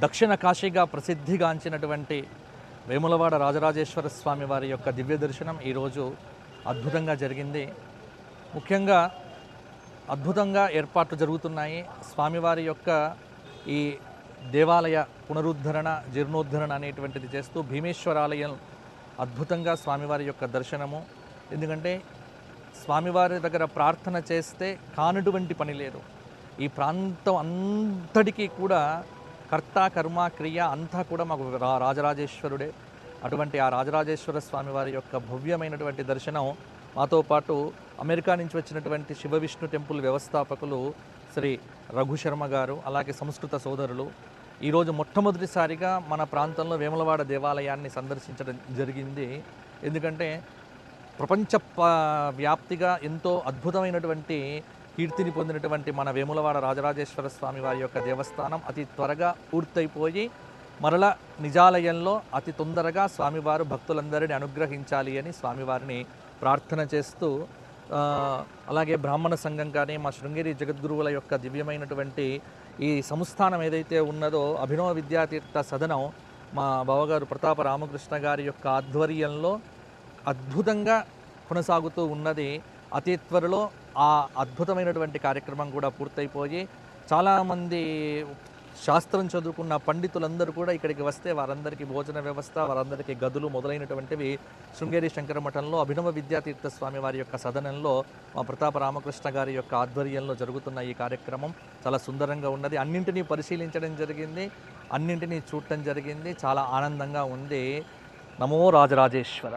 దక్షిణ కాశీగా ప్రసిద్ధిగాంచినటువంటి వేములవాడ రాజరాజేశ్వర స్వామి వారి యొక్క దివ్య దర్శనం ఈరోజు అద్భుతంగా జరిగింది. ముఖ్యంగా అద్భుతంగా ఏర్పాట్లు జరుగుతున్నాయి. స్వామివారి యొక్క ఈ దేవాలయ పునరుద్ధరణ జీర్ణోద్ధరణ అనేటువంటిది చేస్తూ భీమేశ్వరాలయం అద్భుతంగా స్వామివారి యొక్క దర్శనము. ఎందుకంటే స్వామివారి దగ్గర ప్రార్థన చేస్తే కానటువంటి పని లేదు. ఈ ప్రాంతం అంతటికీ కూడా కర్త కర్మ క్రియ అంతా కూడా మాకు రాజరాజేశ్వరుడే. అటువంటి ఆ రాజరాజేశ్వర స్వామి వారి యొక్క భవ్యమైనటువంటి దర్శనం మాతో పాటు అమెరికా నుంచి వచ్చినటువంటి శివ విష్ణు టెంపుల్ వ్యవస్థాపకులు శ్రీ రఘుశర్మ గారు, అలాగే సంస్కృత సోదరులు ఈరోజు మొట్టమొదటిసారిగా మన ప్రాంతంలో వేములవాడ దేవాలయాన్ని సందర్శించడం జరిగింది. ఎందుకంటే ప్రపంచ వ్యాప్తిగా ఎంతో అద్భుతమైనటువంటి కీర్తిని పొందినటువంటి మన వేములవాడ రాజరాజేశ్వర స్వామి వారి యొక్క దేవస్థానం అతి త్వరగా పూర్తయిపోయి మరల నిజాలయంలో అతి తొందరగా స్వామివారు భక్తులందరినీ అనుగ్రహించాలి అని స్వామివారిని ప్రార్థన చేస్తూ, అలాగే బ్రాహ్మణ సంఘం కానీ మా శృంగేరి జగద్గురువుల యొక్క దివ్యమైనటువంటి ఈ సంస్థానం ఏదైతే ఉన్నదో అభినవ విద్యాతీర్థ సదనం మా బావగారు ప్రతాప రామకృష్ణ గారి యొక్క ఆధ్వర్యంలో అద్భుతంగా కొనసాగుతూ ఉన్నది. అతి త్వరలో ఆ అద్భుతమైనటువంటి కార్యక్రమం కూడా పూర్తయిపోయి చాలామంది శాస్త్రం చదువుకున్న పండితులందరూ కూడా ఇక్కడికి వస్తే వారందరికీ భోజన వ్యవస్థ, వారందరికీ గదులు మొదలైనటువంటివి శృంగేరి శంకర మఠంలో అభినవ విద్యాతీర్థ స్వామి వారి యొక్క సదనంలో మా ప్రతాప రామకృష్ణ గారి యొక్క ఆధ్వర్యంలో జరుగుతున్న ఈ కార్యక్రమం చాలా సుందరంగా ఉన్నది. అన్నింటినీ పరిశీలించడం జరిగింది, అన్నింటినీ చూడటం జరిగింది. చాలా ఆనందంగా ఉంది. నమో రాజరాజేశ్వర.